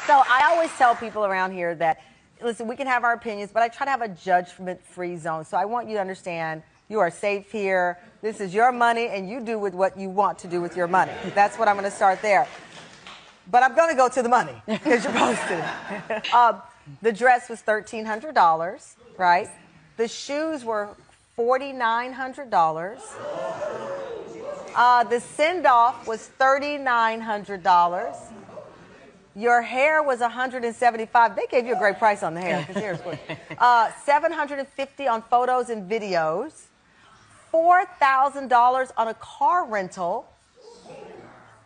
So I always tell people around here that, listen, we can have our opinions, but I try to have a judgment-free zone. So I want you to understand you are safe here. This is your money, and you do with what you want to do with your money. That's what I'm going to start there. But I'm going to go to the money because you're posted. The dress was $1,300, right? The shoes were $4,900. The send-off was $3,900. Your hair was $175. They gave you a great price on the hair. Because hair's good. $750 on photos and videos. $4,000 on a car rental.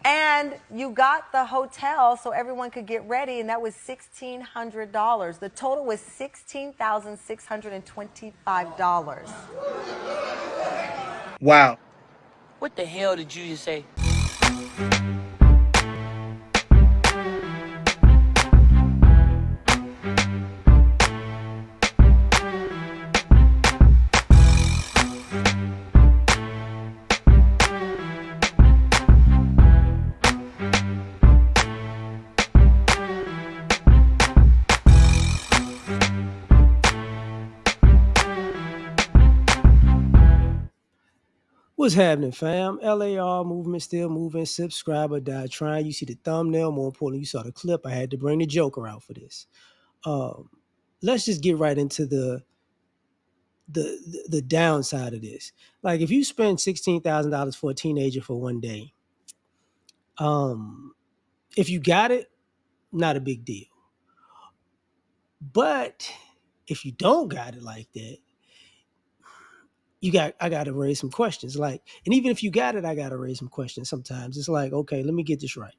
And you got the hotel so everyone could get ready, and that was $1,600. The total was $16,625. Wow. What the hell did you just say? What's happening, fam? L.A.R. movement still moving. Subscribe or die trying. You see the thumbnail. More importantly, you saw the clip. I had to bring the Joker out for this. Let's just get right into the downside of this. Like, if you spend $16,000 for a teenager for one day, if you got it, not a big deal. But if you don't got it like that, I got to raise some questions. Like, and even if you got it, I got to raise some questions. Sometimes it's like, okay, let me get this right.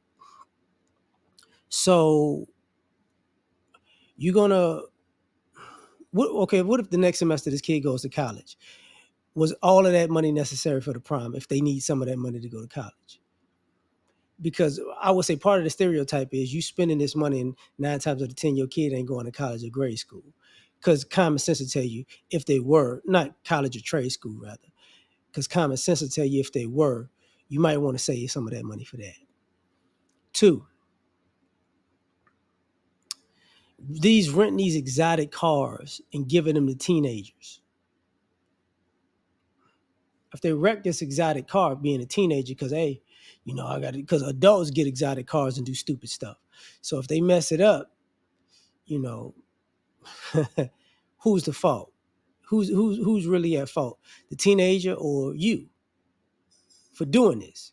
So you're gonna, what if the next semester this kid goes to college? Was all of that money necessary for the prom if they need some of that money to go to college? Because I would say part of the stereotype is you spending this money and 9 times out of 10 your kid ain't going to college or grade school. Because common sense will tell you if they were, not college or trade school rather, because common sense will tell you if they were, you might want to save some of that money for that. 2, renting these exotic cars and giving them to teenagers. If they wreck this exotic car being a teenager, because hey, because adults get exotic cars and do stupid stuff. So if they mess it up, who's the fault? Who's really at fault? The teenager or you for doing this?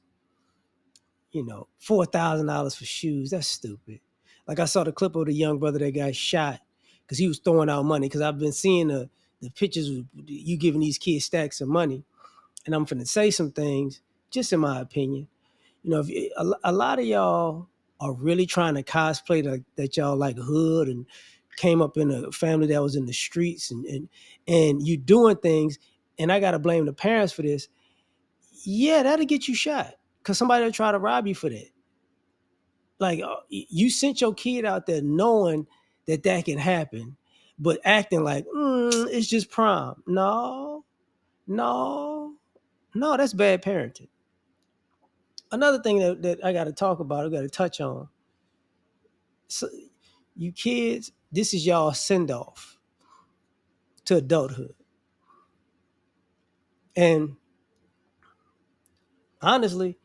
$4,000 for shoes. That's stupid. Like, I saw the clip of the young brother that got shot because he was throwing out money. Because I've been seeing the pictures of you giving these kids stacks of money. And I'm finna say some things, just in my opinion. If a lot of y'all are really trying to cosplay that y'all like hood and came up in a family that was in the streets and you doing things, and I gotta blame the parents for this. Yeah, that'll get you shot because somebody will try to rob you for that. Like, you sent your kid out there knowing that can happen, but acting like it's just prom. No, that's bad parenting. Another thing that I got to talk about, I got to touch on. So, you kids, this is y'all send off to adulthood. And honestly,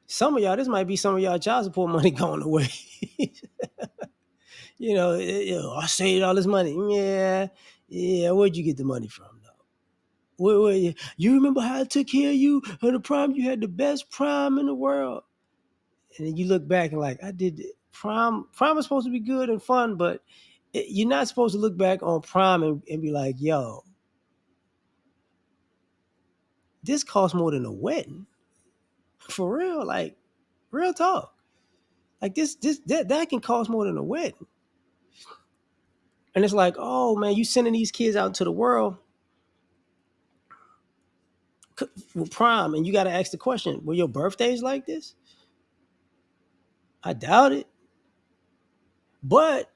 some of y'all, this might be some of y'all child support money going away. I saved all this money. Yeah. Where'd you get the money from, though? Where you remember how I took care of you on the prom? You had the best prom in the world. And then you look back and like, I did prom. Prom is supposed to be good and fun, but you're not supposed to look back on prom and be like, yo, this costs more than a wedding. For real, like, real talk. Like, that can cost more than a wedding. And it's like, oh man, you sending these kids out into the world with prom, and you got to ask the question, were your birthdays like this? I doubt it. But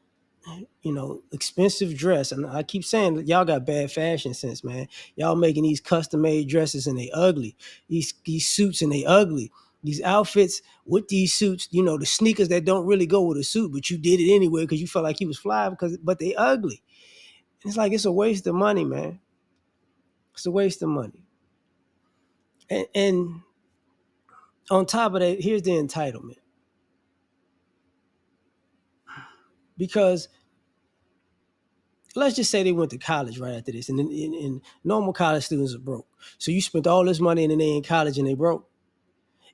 expensive dress. And I keep saying that y'all got bad fashion sense, man. Y'all making these custom made dresses and they ugly. These suits and they ugly. These outfits with these suits, the sneakers that don't really go with a suit, but you did it anyway because you felt like you was fly, but they ugly. And it's like, it's a waste of money, man. It's a waste of money. And on top of that, here's the entitlement. Because let's just say they went to college right after this, and normal college students are broke. So you spent all this money and then they in college and they broke.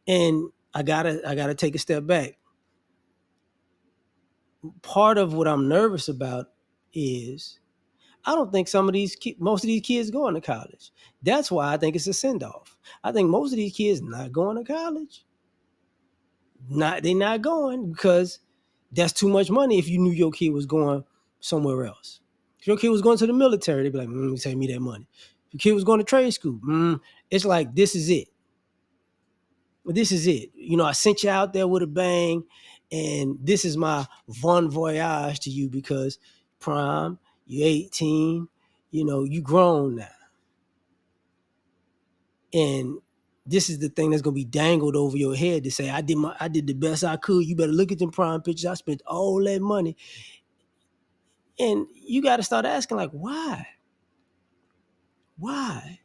And I gotta take a step back. Part of what I'm nervous about is I don't think most of these kids going to college. That's why I think it's a send off. I think most of these kids not going to college. They're not going because that's too much money. If you knew your kid was going somewhere else, if your kid was going to the military, they'd be like, "Take me that money." If your kid was going to trade school, it's like, this is it. This is it. I sent you out there with a bang, and this is my bon voyage to you because Prom, you're 18, you grown now. And this is the thing that's gonna be dangled over your head to say, I did the best I could. You better look at them Prom pictures. I spent all that money. And you gotta start asking, like, why? Why?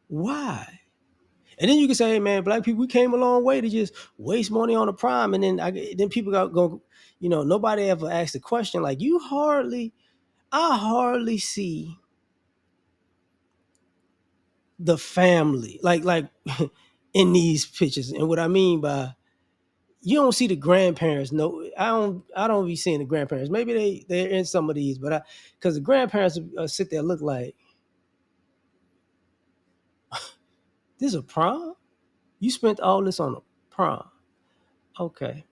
Why? And then you can say, hey, man, black people, we came a long way to just waste money on a Prom. And then people go, nobody ever asked the question, like, I hardly see the family, like in these pictures. And what I mean by, you don't see the grandparents. No, I don't be seeing the grandparents. Maybe they're in some of these, but because the grandparents sit there look like, this is a Prom? You spent all this on a Prom. Okay.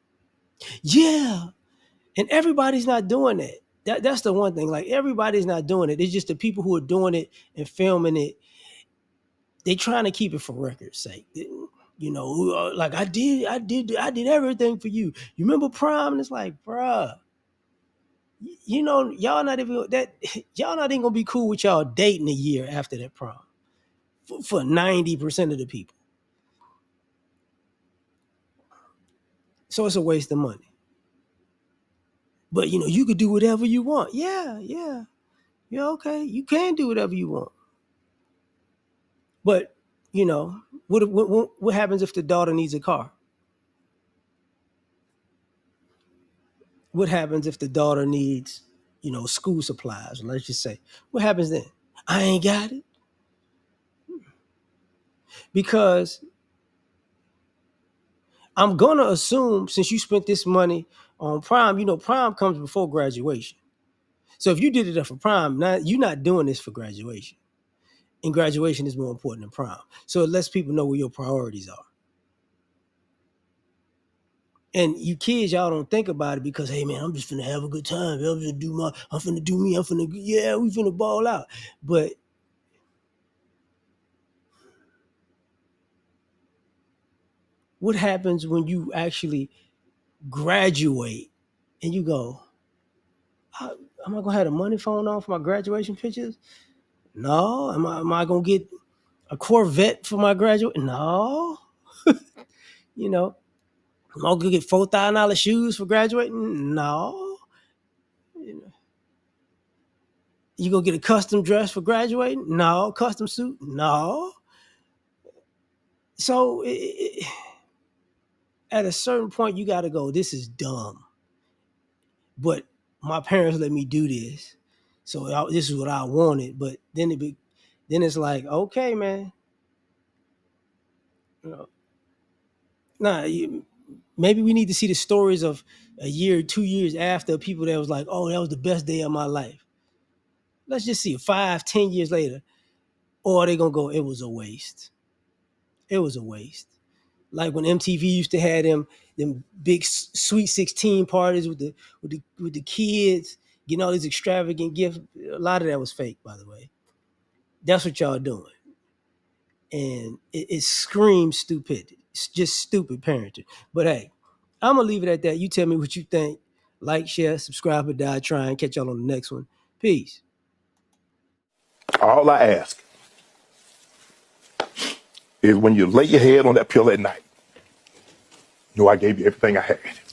Yeah. And everybody's not doing it. That's the one thing. Like, everybody's not doing it. It's just the people who are doing it and filming it. They trying to keep it for record's sake. Like, I did everything for you. You remember Prom? And it's like, bruh, y'all not even gonna be cool with y'all dating a year after that Prom. For 90% of the people. So it's a waste of money. But you could do whatever you want. Yeah. Yeah, okay. You can do whatever you want. But what happens if the daughter needs a car? What happens if the daughter needs, school supplies? Let's just say, what happens then? I ain't got it. Because I'm gonna assume, since you spent this money on Prom, Prom comes before graduation. So if you did it for Prom, you're not doing this for graduation. And graduation is more important than Prom. So it lets people know where your priorities are. And you kids, y'all don't think about it because, hey, man, I'm just finna have a good time. I'm finna do me. We finna ball out. But what happens when you actually graduate and you go, am I gonna have the money phone on for my graduation pictures? No. Am I gonna get a Corvette for my graduate? No. Am I gonna get $4,000 shoes for graduating? No. You gonna get a custom dress for graduating? No. Custom suit? No. So at a certain point, you gotta go, this is dumb. But my parents let me do this. So this is what I wanted. But then it's like, okay, man. Maybe we need to see the stories of a year, 2 years after, people that was like, oh, that was the best day of my life. Let's just see 5, 10 years later. Or are they gonna go, it was a waste. It was a waste. Like when MTV used to have them big Sweet 16 parties with the kids getting all these extravagant gifts. A lot of that was fake, by the way. That's what y'all doing. And it screams stupidity. It's just stupid parenting. But hey, I'm gonna leave it at that. You tell me what you think. Like, share, subscribe, or die trying. Catch y'all on the next one. Peace. All I ask is when you lay your head on that pillow at night, No, I gave you everything I had.